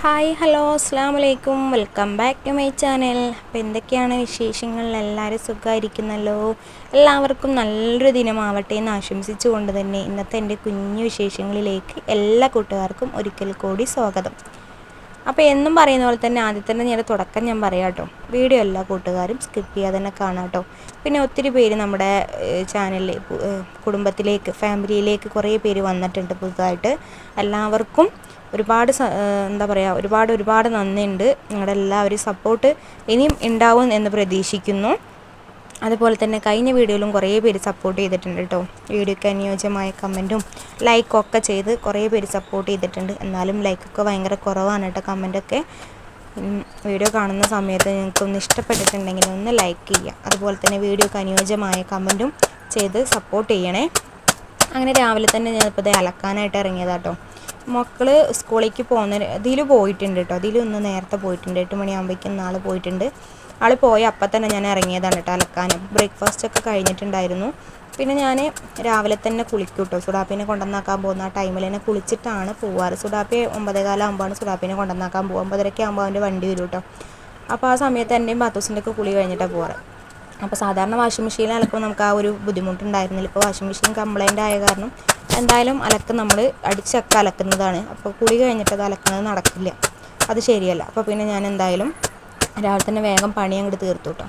Hi hello അസ്സാം വലൈക്കും welcome back to my channel. അപ്പോൾ എന്തൊക്കെയാണ് വിശേഷങ്ങൾ? എല്ലാവരും സുഖമായിരിക്കുന്നല്ലോ. എല്ലാവർക്കും നല്ലൊരു ദിനമാവട്ടെ എന്ന് ആശംസിച്ചുകൊണ്ട് തന്നെ ഇന്നത്തെ എൻ്റെ കുഞ്ഞു വിശേഷങ്ങളിലേക്ക് എല്ലാ കൂട്ടുകാർക്കും ഒരിക്കൽ കൂടി സ്വാഗതം. അപ്പോൾ എന്നും പറയുന്ന പോലെ തന്നെ ആദ്യം തന്നെ ഞാൻ തുടക്കം ഞാൻ പറയാം കേട്ടോ. വീഡിയോ എല്ലാ കൂട്ടുകാരും സ്കിപ്പ് ചെയ്യാതെ തന്നെ കാണാം കേട്ടോ. പിന്നെ ഒത്തിരി പേര് നമ്മുടെ ചാനലിൽ കുടുംബത്തിലേക്ക് ഫാമിലിയിലേക്ക് കുറേ പേര് വന്നിട്ടുണ്ട് പുതുതായിട്ട്. എല്ലാവർക്കും ഒരുപാട് എന്താ പറയുക ഒരുപാട് നന്ദിയുണ്ട്. നിങ്ങളുടെ എല്ലാവരും സപ്പോർട്ട് ഇനിയും ഉണ്ടാവും എന്ന് പ്രതീക്ഷിക്കുന്നു. അതുപോലെ തന്നെ കഴിഞ്ഞ വീഡിയോയിലും കുറേ പേര് സപ്പോർട്ട് ചെയ്തിട്ടുണ്ട് കേട്ടോ. വീഡിയോയ്ക്ക് അനുയോജ്യമായ കമൻറ്റും ലൈക്കും ഒക്കെ ചെയ്ത് കുറേ പേര് സപ്പോർട്ട് ചെയ്തിട്ടുണ്ട്. എന്നാലും ലൈക്കൊക്കെ ഭയങ്കര കുറവാണ് കേട്ടോ. കമൻറ്റൊക്കെ വീഡിയോ കാണുന്ന സമയത്ത് നിങ്ങൾക്കൊന്ന് ഇഷ്ടപ്പെട്ടിട്ടുണ്ടെങ്കിൽ ഒന്ന് ലൈക്ക് ചെയ്യുക. അതുപോലെ തന്നെ വീഡിയോയ്ക്ക് അനുയോജ്യമായ കമൻറ്റും ചെയ്ത് സപ്പോർട്ട് ചെയ്യണേ. അങ്ങനെ രാവിലെ തന്നെ ഞാനിപ്പോൾ ഇത് അലക്കാനായിട്ട് ഇറങ്ങിയതാട്ടോ. മക്കൾ സ്കൂളിലേക്ക് പോകുന്ന ഇതിൽ പോയിട്ടുണ്ട് കേട്ടോ. ഇതിലൊന്ന് നേരത്തെ പോയിട്ടുണ്ട്, 8 മണിയാകുമ്പോഴേക്കും നാളെ പോയിട്ടുണ്ട്. ആൾ പോയ അപ്പം തന്നെ ഞാൻ ഇറങ്ങിയതാണ് കേട്ടോ അലക്കാൻ. ബ്രേക്ക്ഫാസ്റ്റ് ഒക്കെ കഴിഞ്ഞിട്ടുണ്ടായിരുന്നു. പിന്നെ ഞാൻ രാവിലെ തന്നെ കുളിക്കും കേട്ടോ. സുഡാപ്പിനെ കൊണ്ടുവന്നാക്കാൻ പോകുന്ന ആ ടൈമിൽ തന്നെ കുളിച്ചിട്ടാണ് പോവാറ്. സുഡാപ്പി 9:15 ആകുമ്പോഴാണ് സുഡാപ്പിനെ കൊണ്ടുവന്നാക്കാൻ പോകുക. 9:30 ആകുമ്പോൾ അവൻ്റെ വണ്ടി വരും കേട്ടോ. അപ്പോൾ ആ സമയത്ത് എൻ്റെയും ബാത്തൂസിൻ്റെ ഒക്കെ കുളി കഴിഞ്ഞിട്ടാണ് പോകാറ്. അപ്പോൾ സാധാരണ വാഷിംഗ് മെഷീനിൽ അലക്കുമ്പോൾ നമുക്ക് ആ ഒരു ബുദ്ധിമുട്ടുണ്ടായിരുന്നില്ല. ഇപ്പോൾ വാഷിംഗ് മെഷീൻ കംപ്ലൈൻ്റ് ആയ കാരണം എന്തായാലും അലക്ക് നമ്മൾ അടിച്ചൊക്കെ അലക്കുന്നതാണ്. അപ്പോൾ കുളി കഴിഞ്ഞിട്ട് അത് അലക്കുന്നത് നടക്കില്ല, അത് ശരിയല്ല. അപ്പോൾ പിന്നെ ഞാൻ എന്തായാലും രാവിലെ തന്നെ വേഗം പണി അങ്ങോട്ട് തീർത്തു കേട്ടോ.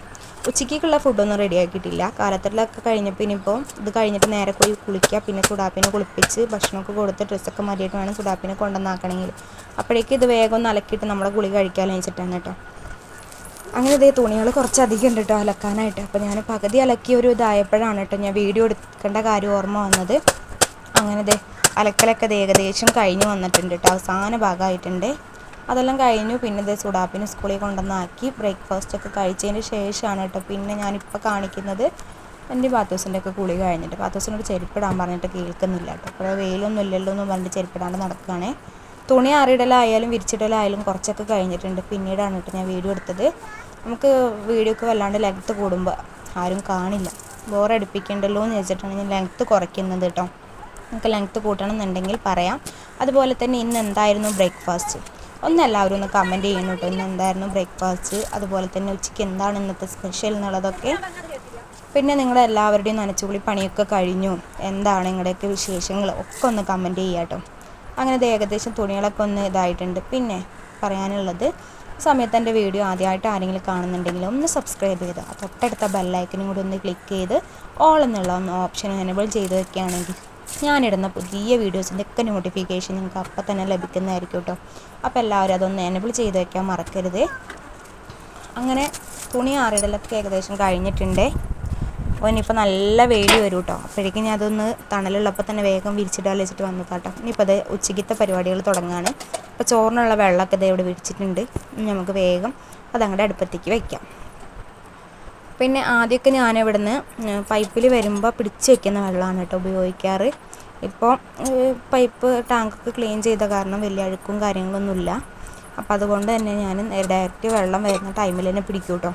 ഉച്ചയ്ക്കുള്ള ഫുഡൊന്നും റെഡി ആക്കിയിട്ടില്ല. കാലത്തിലൊക്കെ കഴിഞ്ഞപ്പോൾ ഇനിയിപ്പോൾ ഇത് കഴിഞ്ഞിട്ട് നേരെ പോയി കുളിക്കുക. പിന്നെ സുഡാപ്പിനെ കുളിപ്പിച്ച് ഭക്ഷണമൊക്കെ കൊടുത്ത് ഡ്രസ്സൊക്കെ മാറ്റിയിട്ട് വേണം സുഡാപ്പിനെ കൊണ്ടുവന്നാക്കണമെങ്കിൽ. അപ്പോഴേക്കും ഇത് വേഗം ഒന്ന് അലക്കിയിട്ട് നമ്മളെ കുളി കഴിക്കാമെന്ന് വെച്ചിട്ടാണ് കേട്ടോ. അങ്ങനെ ഇതേ തുണികൾ കുറച്ചധികം ഉണ്ട് കേട്ടോ അലക്കാനായിട്ട്. അപ്പോൾ ഞാൻ പകുതി അലക്കിയ ഒരു ഇതായപ്പോഴാണ് കേട്ടോ ഞാൻ വീഡിയോ എടുക്കേണ്ട കാര്യം ഓർമ്മ വന്നത്. അങ്ങനെ ഇതേ അലക്കലൊക്കെ ഏകദേശം കഴിഞ്ഞ് വന്നിട്ടുണ്ട് കേട്ടോ. അവസാന ഭാഗമായിട്ടുണ്ട്. അതെല്ലാം കഴിഞ്ഞു. പിന്നെ ഇതേ സുഡാപ്പിന് സ്കൂളിൽ കൊണ്ടുവന്നാക്കി ബ്രേക്ക്ഫാസ്റ്റൊക്കെ കഴിച്ചതിന് ശേഷമാണ് കേട്ടോ പിന്നെ ഞാനിപ്പോൾ കാണിക്കുന്നത് എൻ്റെ ബാത്തൂസിൻ്റെ ഒക്കെ കുളി കഴിഞ്ഞിട്ട്. ബാത്തൂസിനോട് ചെരുപ്പിടാൻ പറഞ്ഞിട്ട് കേൾക്കുന്നില്ല കേട്ടോ. അപ്പോൾ വെയിലൊന്നും ഇല്ലല്ലോ എന്ന് പറഞ്ഞിട്ട് ചെരുപ്പിടാണ്ട് നടക്കുകയാണേ. തുണി ആറിയിടലായാലും വിരിച്ചിടലായാലും കുറച്ചൊക്കെ കഴിഞ്ഞിട്ടുണ്ട്. പിന്നീടാണ് കേട്ടോ ഞാൻ വീഡിയോ എടുത്തത്. നമുക്ക് വീഡിയോക്ക് വല്ലാണ്ട് ലെങ്ത്ത് കൂടുമ്പോൾ ആരും കാണില്ല, ബോറടിപ്പിക്കണ്ടല്ലോ എന്ന് വെച്ചിട്ടാണ് ഞാൻ ലെങ്ത്ത് കുറയ്ക്കുന്നത് കേട്ടോ. നമുക്ക് ലെങ്ത്ത് കൂട്ടണം എന്നുണ്ടെങ്കിൽ പറയാം. അതുപോലെ തന്നെ ഇന്ന് എന്തായിരുന്നു ബ്രേക്ക്ഫാസ്റ്റ് എല്ലാവരും ഒന്ന് കമൻറ്റ് ചെയ്യണം കേട്ടോ. ഇന്ന് എന്തായിരുന്നു ബ്രേക്ക്ഫാസ്റ്റ്, അതുപോലെ തന്നെ ഉച്ചയ്ക്ക് എന്താണ് ഇന്നത്തെ സ്പെഷ്യൽ എന്നുള്ളതൊക്കെ. പിന്നെ നിങ്ങളുടെ എല്ലാവരുടെയും നനച്ചുകുളി പണിയൊക്കെ കഴിഞ്ഞു, എന്താണ് നിങ്ങളുടെയൊക്കെ വിശേഷങ്ങൾ ഒക്കെ ഒന്ന് കമൻറ്റ് ചെയ്യാം കേട്ടോ. അങ്ങനെ ഏകദേശം തുണികളൊക്കെ ഒന്ന് ഇതായിട്ടുണ്ട്. പിന്നെ പറയാനുള്ളത് സമയത്ത് എൻ്റെ വീഡിയോ ആദ്യമായിട്ട് ആരെങ്കിലും കാണുന്നുണ്ടെങ്കിൽ ഒന്ന് സബ്സ്ക്രൈബ് ചെയ്ത് തൊട്ടടുത്ത ബെല്ലൈക്കനും കൂടി ഒന്ന് ക്ലിക്ക് ചെയ്ത് ഓൾ എന്നുള്ള ഒന്ന് ഓപ്ഷൻ എനേബിൾ ചെയ്ത് വെക്കുകയാണെങ്കിൽ ഞാനിടുന്ന പുതിയ വീഡിയോസിൻ്റെ ഒക്കെ നോട്ടിഫിക്കേഷൻ നിങ്ങൾക്ക് അപ്പം തന്നെ ലഭിക്കുന്നതായിരിക്കും കേട്ടോ. അപ്പോൾ എല്ലാവരും അതൊന്ന് എനേബിൾ ചെയ്ത് വെക്കാൻ മറക്കരുത്. അങ്ങനെ തുണി ആറിടലൊക്കെ ഏകദേശം കഴിഞ്ഞിട്ടുണ്ട്. അപ്പോൾ ഇനിയിപ്പോൾ നല്ല വെയിൽ വരും കേട്ടോ. അപ്പോഴേക്കും ഞാൻ അതൊന്ന് തണലുള്ളപ്പോൾ തന്നെ വേഗം വിരിച്ചിടാൻ വെച്ചിട്ട് വന്നു കേട്ടോ. ഇനിയിപ്പോൾ അത് ഉച്ചയ്ക്കത്തെ പരിപാടികൾ തുടങ്ങുകയാണ്. അപ്പോൾ ചോറിനുള്ള വെള്ളമൊക്കെ ഇത് ഇവിടെ വിരിച്ചിട്ടുണ്ട്. നമുക്ക് വേഗം അതങ്ങോട്ട് അടുപ്പത്തേക്ക് വയ്ക്കാം. പിന്നെ ആദ്യമൊക്കെ ഞാൻ ഇവിടുന്ന് പൈപ്പിൽ വരുമ്പോൾ പിടിച്ച് വയ്ക്കുന്ന വെള്ളമാണ് കേട്ടോ ഉപയോഗിക്കാറ്. ഇപ്പോൾ പൈപ്പ് ടാങ്കൊക്കെ ക്ലീൻ ചെയ്ത കാരണം വലിയ അഴുക്കും കാര്യങ്ങളൊന്നുമില്ല. അപ്പോൾ അതുകൊണ്ട് തന്നെ ഞാൻ ഡയറക്റ്റ് വെള്ളം വരുന്ന ടൈമിൽ തന്നെ പിടിക്കും കേട്ടോ.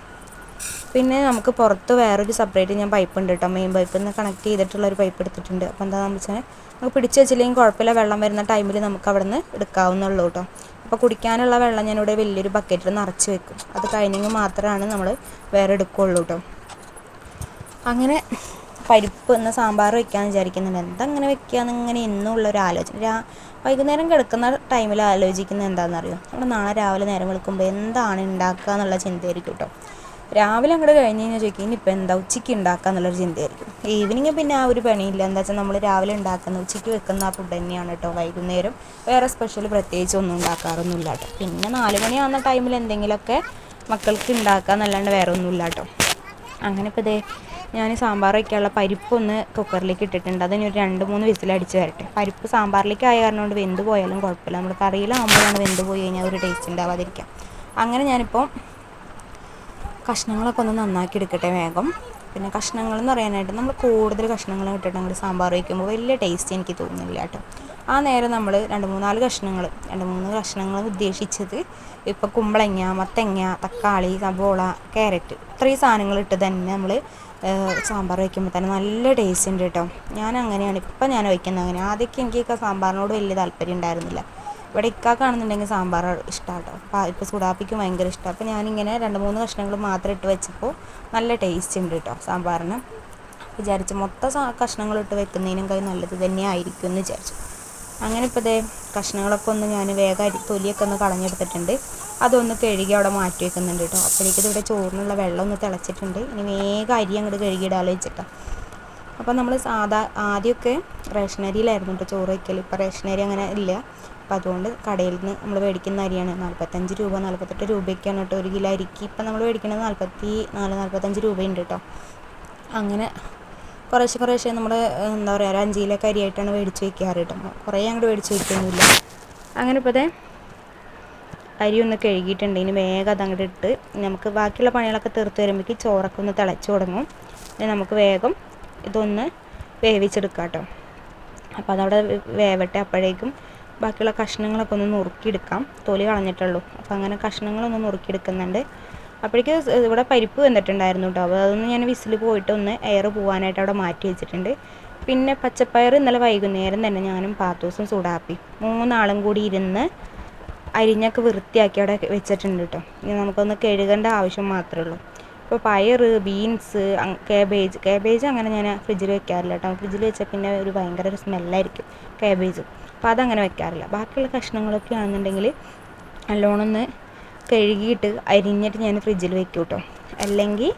പിന്നെ നമുക്ക് പുറത്ത് വേറൊരു സെപ്പറേറ്റ് ഞാൻ പൈപ്പ് ഉണ്ട് കേട്ടോ. മെയിൻ പൈപ്പിൽ നിന്ന് കണക്ട് ചെയ്തിട്ടുള്ളൊരു പൈപ്പ് എടുത്തിട്ടുണ്ട്. അപ്പോൾ എന്താണെന്ന് വെച്ചാൽ നമുക്ക് പിടിച്ച് വെച്ചില്ലെങ്കിൽ കുഴപ്പമില്ല, വെള്ളം വരുന്ന ടൈമിൽ നമുക്ക് അവിടെ നിന്ന് എടുക്കാവുന്നുള്ളൂ കേട്ടോ. അപ്പോൾ കുടിക്കാനുള്ള വെള്ളം ഞാനിവിടെ വലിയൊരു ബക്കറ്റിൽ നിറച്ച് വെക്കും. അത് കഴിഞ്ഞെങ്കിൽ മാത്രമാണ് നമ്മൾ വേറെ എടുക്കുകയുള്ളൂ കേട്ടോ. അങ്ങനെ പരിപ്പ് ഇന്ന് സാമ്പാർ വയ്ക്കാമെന്ന് വിചാരിക്കുന്നുണ്ട്. എന്തങ്ങനെ വെക്കുകയെന്ന് ഇങ്ങനെ എന്നുള്ളൊരു ആലോചന. വൈകുന്നേരം കിടക്കുന്ന ടൈമിൽ ആലോചിക്കുന്നത് എന്താണെന്നറിയോ, നമ്മൾ നാളെ രാവിലെ നേരം വിളിക്കുമ്പോൾ എന്താണ് ഉണ്ടാക്കുക എന്നുള്ള ചിന്തയായിരിക്കും കേട്ടോ. രാവിലെ അങ്ങോട്ട് കഴിഞ്ഞ് കഴിഞ്ഞാൽ ചോദിക്കും ഇനിയിപ്പോൾ എന്താ ഉച്ചയ്ക്ക് ഉണ്ടാക്കുക എന്നുള്ളൊരു ചിന്തയായിരിക്കും. ഈവനിങ് പിന്നെ ആ ഒരു പണിയില്ല. എന്താ വെച്ചാൽ നമ്മൾ രാവിലെ ഉണ്ടാക്കുന്ന ഉച്ചയ്ക്ക് വെക്കുന്ന ആ ഫുഡ് തന്നെയാണ് കേട്ടോ. വൈകുന്നേരം വേറെ സ്പെഷ്യൽ പ്രത്യേകിച്ച് ഒന്നും ഉണ്ടാക്കാറൊന്നുമില്ല കേട്ടോ. പിന്നെ 4 മണിയാവുന്ന ടൈമിൽ എന്തെങ്കിലുമൊക്കെ മക്കൾക്ക് ഉണ്ടാക്കുക എന്നല്ലാണ്ട് വേറെ ഒന്നുമില്ല കേട്ടോ. അങ്ങനെ ഇപ്പോൾ ഇതേ ഞാൻ സാമ്പാർ വയ്ക്കാനുള്ള പരിപ്പൊന്ന് കുക്കറിലേക്ക് ഇട്ടിട്ടുണ്ട്. അതിന് ഒരു 2-3 വിസിലടിച്ച് വരട്ടെ. പരിപ്പ് സാമ്പാറിലേക്ക് ആയ കാരണം കൊണ്ട് വെന്ത് പോയാലും കുഴപ്പമില്ല. നമ്മൾ കറിയിലാകുമ്പോഴാണ് വെന്ത് പോയി കഴിഞ്ഞാൽ ഒരു ടേസ്റ്റ് ഉണ്ടാവാതിരിക്കാം. അങ്ങനെ ഞാനിപ്പോൾ കഷ്ണങ്ങളൊക്കെ ഒന്ന് നന്നാക്കി എടുക്കട്ടെ വേഗം. പിന്നെ കഷ്ണങ്ങൾ എന്ന് പറയാനായിട്ട് നമ്മൾ കൂടുതൽ കഷ്ണങ്ങൾ ഇട്ടിട്ട് അങ്ങോട്ട് സാമ്പാർ വയ്ക്കുമ്പോൾ വലിയ ടേസ്റ്റ് എനിക്ക് തോന്നുന്നില്ല കേട്ടോ. ആ നേരം നമ്മൾ 2-3 കഷ്ണങ്ങൾ ഉദ്ദേശിച്ചത് ഇപ്പോൾ കുമ്പളങ്ങ, മത്തങ്ങ, തക്കാളി, സബോള, ക്യാരറ്റ് ഇത്രയും സാധനങ്ങൾ ഇട്ട് തന്നെ നമ്മൾ സാമ്പാർ വയ്ക്കുമ്പോൾ തന്നെ നല്ല ടേസ്റ്റ് ഉണ്ട് കേട്ടോ. ഞാൻ അങ്ങനെയാണ് ഇപ്പം ഞാൻ വയ്ക്കുന്നത്. അങ്ങനെ ആദ്യമൊക്കെ എനിക്ക് സാമ്പാറിനോട് വലിയ താല്പര്യം ഉണ്ടായിരുന്നില്ല. ഇവിടെ ഇക്കാക്കാണെന്നുണ്ടെങ്കിൽ സാമ്പാർ ഇഷ്ടമാണ് കേട്ടോ. അപ്പോൾ ഇപ്പോൾ സുഡാപ്പിക്ക് ഭയങ്കര ഇഷ്ടമാണ്. അപ്പോൾ ഞാനിങ്ങനെ 2-3 കഷ്ണങ്ങൾ മാത്രം ഇട്ട് വെച്ചപ്പോൾ നല്ല ടേസ്റ്റ് ഉണ്ട് കേട്ടോ സാമ്പാറിന്. വിചാരിച്ചു മൊത്തം കഷ്ണങ്ങളിട്ട് വെക്കുന്നതിനേക്കാൾ നല്ലത് തന്നെയായിരിക്കും എന്ന് വിചാരിച്ചു. അങ്ങനെ ഇപ്പോൾ ഇതേ കഷ്ണങ്ങളൊക്കെ ഒന്ന് ഞാൻ വേഗം തൊലിയൊക്കെ ഒന്ന് കളഞ്ഞെടുത്തിട്ടുണ്ട്. അതൊന്ന് കഴുകി അവിടെ മാറ്റി വെക്കുന്നുണ്ട് കേട്ടോ. അപ്പോഴേക്കും ഇവിടെ ചോറിനുള്ള വെള്ളം ഒന്ന് തിളച്ചിട്ടുണ്ട്. ഇനി വേഗം അരി അങ്ങോട്ട് കഴുകിയിടാലോ വെച്ചിട്ടാണ്. അപ്പോൾ നമ്മൾ ആദ്യമൊക്കെ റേഷനരിയിലായിരുന്നു കേട്ടോ ചോറ് വയ്ക്കൽ. ഇപ്പോൾ റേഷനരി അങ്ങനെ ഇല്ല. അപ്പോൾ അതുകൊണ്ട് കടയിൽ നിന്ന് നമ്മൾ മേടിക്കുന്ന അരിയാണ്. 45 രൂപ 48 രൂപയൊക്കെയാണ് കേട്ടോ 1 കിലോ അരിക്ക്. ഇപ്പം നമ്മൾ മേടിക്കുന്നത് 44-45 രൂപയുണ്ട് കേട്ടോ. അങ്ങനെ കുറേശ്ശെ നമ്മൾ എന്താ പറയുക, ഒരു 5 കിലോ അരിയായിട്ടാണ് മേടിച്ച് വയ്ക്കാറ് കേട്ടോ. കുറേ അങ്ങോട്ട് മേടിച്ച് വയ്ക്കൊന്നുമില്ല. അങ്ങനെ ഇപ്പോൾ അരി ഒന്ന് കഴുകിയിട്ടുണ്ട്. ഇനി വേഗം അതങ്ങോട്ട് ഇട്ട് നമുക്ക് ബാക്കിയുള്ള പണികളൊക്കെ തീർത്ത് വരുമ്പോഴേക്ക് ചോറൊക്കെ ഒന്ന് തിളച്ച് തുടങ്ങും. പിന്നെ നമുക്ക് വേഗം ഇതൊന്ന് വേവിച്ചെടുക്കാം കേട്ടോ. അപ്പോൾ അതവിടെ വേവട്ടെ. അപ്പോഴേക്കും ബാക്കിയുള്ള കഷ്ണങ്ങളൊക്കെ ഒന്ന് നുറുക്കിയെടുക്കാം. തൊലി കളഞ്ഞിട്ടുള്ളൂ. അപ്പോൾ അങ്ങനെ കഷ്ണങ്ങളൊന്ന് നുറുക്കിയെടുക്കുന്നുണ്ട്. അപ്പോഴേക്ക് ഇവിടെ പരിപ്പ് വെന്തിട്ടുണ്ടായിരുന്നു കേട്ടോ. അപ്പോൾ അതൊന്ന് ഞാൻ വിസിൽ പോയിട്ട് ഒന്ന് എയർ പോകാനായിട്ട് അവിടെ മാറ്റി വെച്ചിട്ടുണ്ട്. പിന്നെ പച്ചപ്പയർ ഇന്നലെ വൈകുന്നേരം തന്നെ ഞാനും പാത്തൂസും സുഡാപ്പി 3 ആളും കൂടി ഇരുന്ന് അരിഞ്ഞൊക്കെ വൃത്തിയാക്കി അവിടെ വെച്ചിട്ടുണ്ട് കേട്ടോ. ഇനി നമുക്കൊന്ന് കഴുകേണ്ട ആവശ്യം മാത്രമേ ഉള്ളൂ. ഇപ്പോൾ പയർ, ബീൻസ്, കാബേജ് അങ്ങനെ ഞാൻ ഫ്രിഡ്ജിൽ വെക്കാറില്ല കേട്ടോ. ഫ്രിഡ്ജിൽ വെച്ചാൽ പിന്നെ ഭയങ്കര ഒരു സ്മെല്ലായിരിക്കും കാബേജ്. അപ്പോൾ അതങ്ങനെ വെക്കാറില്ല. ബാക്കിയുള്ള കഷ്ണങ്ങളൊക്കെ ആണെന്നുണ്ടെങ്കിൽ നല്ലോണം ഒന്ന് കഴുകിയിട്ട് അരിഞ്ഞിട്ട് ഞാൻ ഫ്രിഡ്ജിൽ വെക്കും കേട്ടോ. അല്ലെങ്കിൽ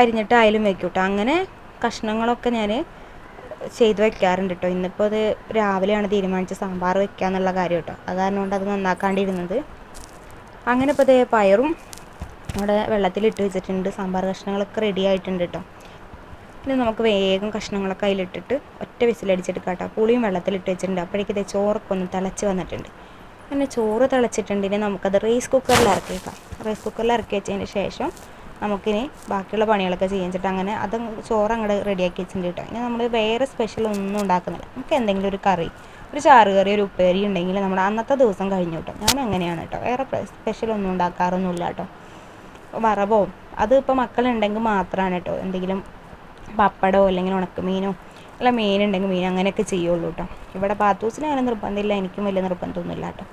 അരിഞ്ഞിട്ട് അതിലും വെക്കും കേട്ടോ. അങ്ങനെ കഷ്ണങ്ങളൊക്കെ ഞാൻ ചെയ്ത് വെക്കാറുണ്ട് കേട്ടോ. ഇന്നിപ്പോൾ അത് രാവിലെയാണ് തീരുമാനിച്ച് സാമ്പാർ വെക്കാന്നുള്ള കാര്യം കേട്ടോ. അത് കാരണം കൊണ്ട് അത് നന്നാക്കാണ്ടിരുന്നത്. അങ്ങനെ ഇപ്പോൾ അതേ പയറും അവിടെ വെള്ളത്തിലിട്ട് വെച്ചിട്ടുണ്ട്. സാമ്പാർ കഷ്ണങ്ങളൊക്കെ റെഡി ആയിട്ടുണ്ട് കേട്ടോ. ഇനി നമുക്ക് വേഗം കഷ്ണങ്ങളൊക്കെ അതിലിട്ടിട്ട് ഒറ്റ വിസിലടിച്ചെടുക്കാം കേട്ടോ. പുളിയും വെള്ളത്തിലിട്ട് വെച്ചിട്ടുണ്ട്. അപ്പോഴേക്കും ഇതേ ചോറൊക്കെ ഒന്ന് തിളച്ച് വന്നിട്ടുണ്ട്. അങ്ങനെ ചോറ് തിളച്ചിട്ടുണ്ടെങ്കിൽ നമുക്കത് റൈസ് കുക്കറിൽ ഇറക്കി വെക്കാം. റൈസ് കുക്കറിൽ ഇറക്കി വെച്ചതിന് ശേഷം നമുക്കിനി ബാക്കിയുള്ള പണികളൊക്കെ ചെയ്യാൻ വെച്ചിട്ട് അങ്ങനെ അത് ചോറ് അങ്ങോട്ട് റെഡിയാക്കി വെച്ചിട്ടുണ്ട് കേട്ടോ. ഇനി നമ്മൾ വേറെ സ്പെഷ്യൽ ഒന്നും ഉണ്ടാക്കുന്നില്ല. നമുക്ക് എന്തെങ്കിലും ഒരു കറി, ഒരു ചാറ് കറി, ഒരു ഉപ്പേരി ഉണ്ടെങ്കിൽ നമ്മുടെ അന്നത്തെ ദിവസം കഴിഞ്ഞു കേട്ടോ. ഞാൻ അങ്ങനെയാണ് കേട്ടോ. വേറെ സ്പെഷ്യലൊന്നും ഉണ്ടാക്കാറൊന്നുമില്ല കേട്ടോ. വറവോ അത് ഇപ്പോൾ മക്കളുണ്ടെങ്കിൽ മാത്രമാണ് കേട്ടോ എന്തെങ്കിലും പപ്പടമോ അല്ലെങ്കിൽ ഉണക്കമീനോ അല്ല മീനുണ്ടെങ്കിൽ മീൻ അങ്ങനെയൊക്കെ ചെയ്യുള്ളൂ കേട്ടോ. ഇവിടെ പാത്തൂസിന് അങ്ങനെ നിർബന്ധമില്ല, എനിക്കും വലിയ നിർബന്ധമൊന്നുമില്ല കേട്ടോ.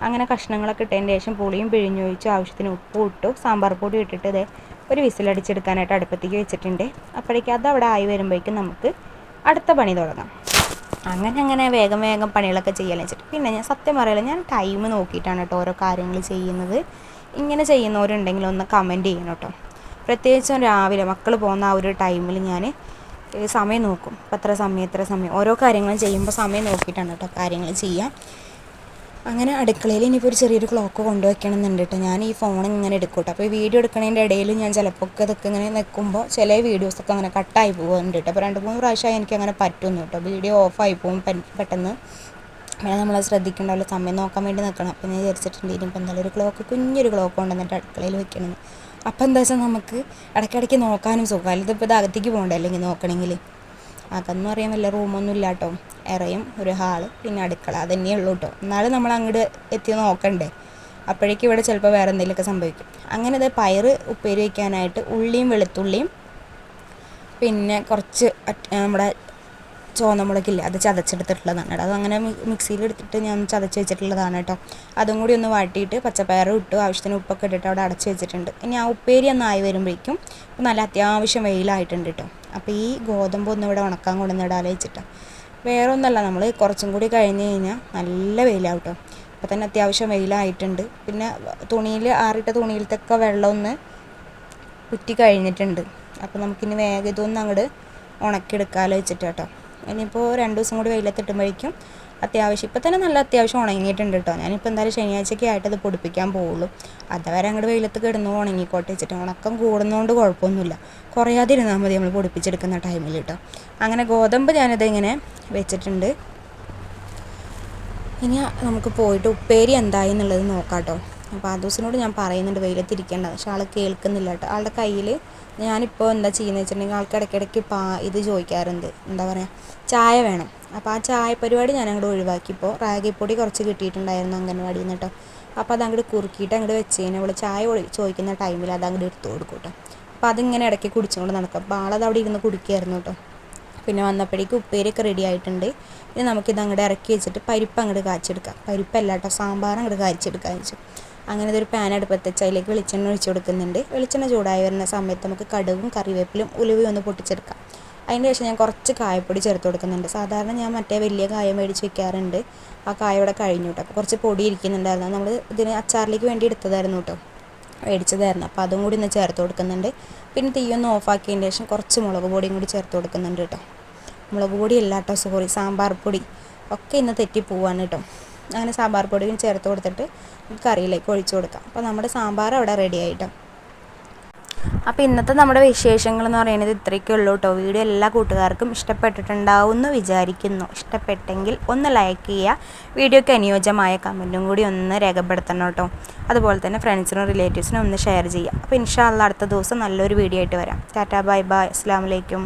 അങ്ങനെ കഷ്ണങ്ങളൊക്കെ ഇട്ടതിന് ശേഷം പുളിയും പിഴിഞ്ഞൊഴിച്ച് ആവശ്യത്തിന് ഉപ്പും ഇട്ടു സാമ്പാർ പൊടി ഇട്ടിട്ട് ഇതേ ഒരു വിസിലടിച്ചെടുക്കാനായിട്ട് അടുപ്പത്തേക്ക് വെച്ചിട്ടുണ്ട്. അപ്പോഴേക്കും അതവിടെ ആയി വരുമ്പോഴേക്കും നമുക്ക് അടുത്ത പണി തുടങ്ങാം. അങ്ങനെ വേഗം പണികളൊക്കെ ചെയ്യാൻ വെച്ചിട്ട് പിന്നെ ഞാൻ സത്യം പറയില്ല, ഞാൻ ടൈം നോക്കിയിട്ടാണ് കേട്ടോ ഓരോ കാര്യങ്ങൾ ചെയ്യുന്നത്. ഇങ്ങനെ ചെയ്യുന്നവരുണ്ടെങ്കിൽ ഒന്ന് കമൻറ്റ് ചെയ്യണം കേട്ടോ. പ്രത്യേകിച്ചും രാവിലെ മക്കൾ പോകുന്ന ആ ഒരു ടൈമിൽ ഞാൻ സമയം നോക്കും. അപ്പോൾ എത്ര സമയം ഓരോ കാര്യങ്ങളും ചെയ്യുമ്പോൾ സമയം നോക്കിയിട്ടാണ് കേട്ടോ കാര്യങ്ങൾ ചെയ്യുക. അങ്ങനെ അടുക്കളയിൽ ഇനിയിപ്പോൾ ഒരു ചെറിയൊരു ക്ലോക്ക് കൊണ്ടുവയ്ക്കണം എന്നുണ്ട് കേട്ടോ. ഞാൻ ഈ ഫോൺ ഇങ്ങനെ എടുക്കും കേട്ടോ. അപ്പോൾ ഈ വീഡിയോ എടുക്കുന്നതിൻ്റെ ഇടയിൽ ഞാൻ ചിലപ്പോൾ ഇതൊക്കെ ഇങ്ങനെ നിൽക്കുമ്പോൾ ചില വീഡിയോസൊക്കെ അങ്ങനെ കട്ടായി പോകുന്നുണ്ട് കേട്ടോ. അപ്പോൾ 2-3 പ്രാവശ്യമായി എനിക്ക് അങ്ങനെ പറ്റുന്നു കേട്ടോ. വീഡിയോ ഓഫായി പോകും പെട്ടെന്ന്. അങ്ങനെ നമ്മൾ ശ്രദ്ധിക്കേണ്ടല്ലോ, സമയം നോക്കാൻ വേണ്ടി നിൽക്കണം. അപ്പോൾ ഞാൻ വിചാരിച്ചിട്ടുണ്ട് ഇനിയിപ്പോൾ എന്തായാലും ഒരു കുഞ്ഞൊരു ക്ലോക്ക് കൊണ്ടുവന്നിട്ട് അടുക്കളയിൽ വെക്കണമെന്ന്. അപ്പോൾ എന്താ വെച്ചാൽ നമുക്ക് ഇടയ്ക്കിടയ്ക്ക് നോക്കാനും സുഖമല്ല. ഇതിപ്പോൾ ഇത് അകത്തേക്ക് പോകണ്ടേ അല്ലെങ്കിൽ നോക്കണമെങ്കിൽ. അതെന്ന് പറയാൻ വല്ല റൂമൊന്നും ഇല്ല കേട്ടോ. ഇറയും ഒരു ഹാള് പിന്നെ അടുക്കള അതന്നെ ഉള്ളൂ കേട്ടോ. എന്നാലും നമ്മൾ അങ്ങോട്ട് എത്തി നോക്കണ്ടേ. അപ്പോഴേക്കും ഇവിടെ ചിലപ്പോൾ വേറെ എന്തെങ്കിലുമൊക്കെ സംഭവിക്കും. അങ്ങനെ ഇത് പയർ ഉപ്പേരി വയ്ക്കാനായിട്ട് ഉള്ളിയും വെളുത്തുള്ളിയും പിന്നെ കുറച്ച് നമ്മുടെ ചുവന്ന മുളകില്ല അത് ചതച്ചെടുത്തിട്ടുള്ളതാണ് കേട്ടോ. അതങ്ങനെ മിക്സിയിലെടുത്തിട്ട് ഞാൻ ചതച്ച് വെച്ചിട്ടുള്ളതാണ് കേട്ടോ. അതും കൂടി ഒന്ന് വാട്ടിയിട്ട് പച്ചപ്പയർ ഇട്ടു ആവശ്യത്തിന് ഉപ്പൊക്കെ ഇട്ടിട്ട് അവിടെ അടച്ച് വെച്ചിട്ടുണ്ട്. ഇനി ആ ഉപ്പേരി ഒന്നായി വരുമ്പോഴേക്കും നല്ല അത്യാവശ്യം വെയിലായിട്ടുണ്ട് കേട്ടോ. അപ്പോൾ ഈ ഗോതമ്പ് ഒന്ന് ഇവിടെ ഉണക്കാൻ കൊണ്ടുവന്നിടാൻ വെച്ചിട്ടാണ്. വേറെ ഒന്നല്ല, നമ്മൾ കുറച്ചും കൂടി കഴിഞ്ഞ് കഴിഞ്ഞാൽ നല്ല വെയിലാവും കേട്ടോ. അപ്പോൾ തന്നെ അത്യാവശ്യം വെയിലായിട്ടുണ്ട്. പിന്നെ ആറിട്ട തുണിയിലത്തൊക്കെ വെള്ളം ഒന്ന് കുറ്റി കഴിഞ്ഞിട്ടുണ്ട്. അപ്പോൾ നമുക്കിനി വേഗം ഇതൊന്നും അങ്ങോട്ട് ഉണക്കിയെടുക്കാമല്ലോ വെച്ചിട്ട് കേട്ടോ. ഇനിയിപ്പോൾ 2 ദിവസം കൂടി വെയിലത്തിട്ടുമ്പോഴേക്കും അത്യാവശ്യം ഇപ്പം തന്നെ നല്ല അത്യാവശ്യം ഉണങ്ങിയിട്ടുണ്ട് കേട്ടോ. ഞാനിപ്പോൾ എന്തായാലും ശനിയാഴ്ചയ്ക്ക് ആയിട്ട് അത് പൊടിപ്പിക്കാൻ പോവുള്ളൂ. അതുവരെ അങ്ങോട്ട് വെയിലത്ത് കിടന്നു ഉണങ്ങിക്കോട്ടെ വെച്ചിട്ട്. ഉണക്കം കൂടുന്നതുകൊണ്ട് കുഴപ്പമൊന്നുമില്ല, കുറയാതിരുന്നാൽ മതി നമ്മൾ പൊടിപ്പിച്ചെടുക്കുന്ന ടൈമിൽ കേട്ടോ. അങ്ങനെ ഗോതമ്പ് ഞാനിത് ഇങ്ങനെ വെച്ചിട്ടുണ്ട്. ഇനി നമുക്ക് പോയിട്ട് ഉപ്പേരി എന്തായി എന്നുള്ളത് നോക്കാം കേട്ടോ. അപ്പോൾ ആ ദിവസത്തിനോട് ഞാൻ പറയുന്നുണ്ട് വെയിലത്തിരിക്കേണ്ടത്, പക്ഷെ ആൾ കേൾക്കുന്നില്ല കേട്ടോ. ആളുടെ കയ്യിൽ ഞാനിപ്പോൾ എന്താ ചെയ്യുന്നത് വെച്ചിട്ടുണ്ടെങ്കിൽ ആൾക്ക് ഇടയ്ക്കിടയ്ക്ക് ഇത് ചോദിക്കാറുണ്ട്, എന്താ പറയുക, ചായ വേണം. അപ്പോൾ ആ ചായ പരിപാടി ഞാൻ അങ്ങോട്ട് ഒഴിവാക്കിയപ്പോൾ റാഗിപ്പൊടി കുറച്ച് കിട്ടിയിട്ടുണ്ടായിരുന്നു അംഗൻവാടിയിൽ നിന്ന് കേട്ടോ. അപ്പോൾ അത് അങ്ങോട്ട് കുറുക്കിയിട്ട് അങ്ങോട്ട് വെച്ച് കഴിഞ്ഞാൽ അവൾ ചായ ചോദിക്കുന്ന ടൈമിൽ അത് അങ്ങോട്ട് എടുത്തു കൊടുക്കും കേട്ടോ. അപ്പോൾ അതിങ്ങനെ ഇടയ്ക്ക് കുടിച്ചുകൊണ്ട് നടക്കും. അപ്പോൾ ആളത് അവിടെ ഇരുന്ന് കുടിക്കുകയായിരുന്നു കേട്ടോ. പിന്നെ വന്നപ്പോഴേക്കും ഉപ്പേരിയൊക്കെ റെഡി ആയിട്ടുണ്ട്. ഇനി നമുക്കിത് അങ്ങോട്ട് ഇറക്കി വെച്ചിട്ട് പരിപ്പ് അങ്ങോട്ട് കാച്ചെടുക്കാം. പരിപ്പല്ല കേട്ടോ, സാമ്പാർ അങ്ങോട്ട് കാച്ചെടുക്കാമെന്ന് വെച്ചു. അങ്ങനെ ഇതൊരു പാൻ അടുപ്പത്ത് വെച്ച് അതിലേക്ക് വെളിച്ചെണ്ണ ഒഴിച്ച് കൊടുക്കുന്നുണ്ട്. വെളിച്ചെണ്ണ ചൂടായി വരുന്ന സമയത്ത് നമുക്ക് കടുകും കറിവേപ്പിലും ഉലുവയും ഒന്ന് പൊട്ടിച്ചെടുക്കാം. അതിന് ശേഷം ഞാൻ കുറച്ച് കായപ്പൊടി ചേർത്ത് കൊടുക്കുന്നുണ്ട്. സാധാരണ ഞാൻ മറ്റേ വലിയ കായ മേടിച്ച് വെക്കാറുണ്ട്. ആ കായ ഇവിടെ കഴിഞ്ഞു കേട്ടോ. അപ്പോൾ കുറച്ച് പൊടി ഇരിക്കുന്നുണ്ടായിരുന്നു. നമ്മൾ ഇതിന് അച്ചാറിലേക്ക് വേണ്ടി എടുത്തതായിരുന്നു കേട്ടോ, മേടിച്ചതായിരുന്നു. അപ്പോൾ അതും കൂടി ഒന്ന് ചേർത്ത് കൊടുക്കുന്നുണ്ട്. പിന്നെ തീയൊന്ന് ഓഫാക്കിയതിന് ശേഷം കുറച്ച് മുളക് പൊടിയും കൂടി ചേർത്ത് കൊടുക്കുന്നുണ്ട് കേട്ടോ. മുളക് പൊടി അല്ല കേട്ടോ, സോറി, സാമ്പാർ പൊടി ഒക്കെ ഇന്ന് തെറ്റിപ്പോവാണ് കേട്ടോ. അങ്ങനെ സാമ്പാർ പൊടിയും ചേർത്ത് കൊടുത്തിട്ട് കറിയിലേക്ക് ഒഴിച്ചു കൊടുക്കാം. അപ്പോൾ നമ്മുടെ സാമ്പാർ അവിടെ റെഡി ആയിട്ടോ. അപ്പോൾ ഇന്നത്തെ നമ്മുടെ വിശേഷങ്ങൾ എന്ന് പറയുന്നത് ഇത്രയൊക്കെ ഉള്ളൂ കേട്ടോ. വീഡിയോ എല്ലാ കൂട്ടുകാർക്കും ഇഷ്ടപ്പെട്ടിട്ടുണ്ടാവും എന്ന് വിചാരിക്കുന്നു. ഇഷ്ടപ്പെട്ടെങ്കിൽ ഒന്ന് ലൈക്ക് ചെയ്യുക. വീഡിയോയ്ക്ക് അനുയോജ്യമായ കമൻറ്റും കൂടി ഒന്ന് രേഖപ്പെടുത്തണം കേട്ടോ. അതുപോലെ തന്നെ ഫ്രണ്ട്സിനും റിലേറ്റീവ്സിനും ഒന്ന് ഷെയർ ചെയ്യുക. അപ്പോൾ ഇൻഷാ അല്ലാഹ് അടുത്ത ദിവസം നല്ലൊരു വീഡിയോ ആയിട്ട് വരാം. ടാറ്റാ, ബൈ ബൈ, അസ്സലാമു അലൈക്കും.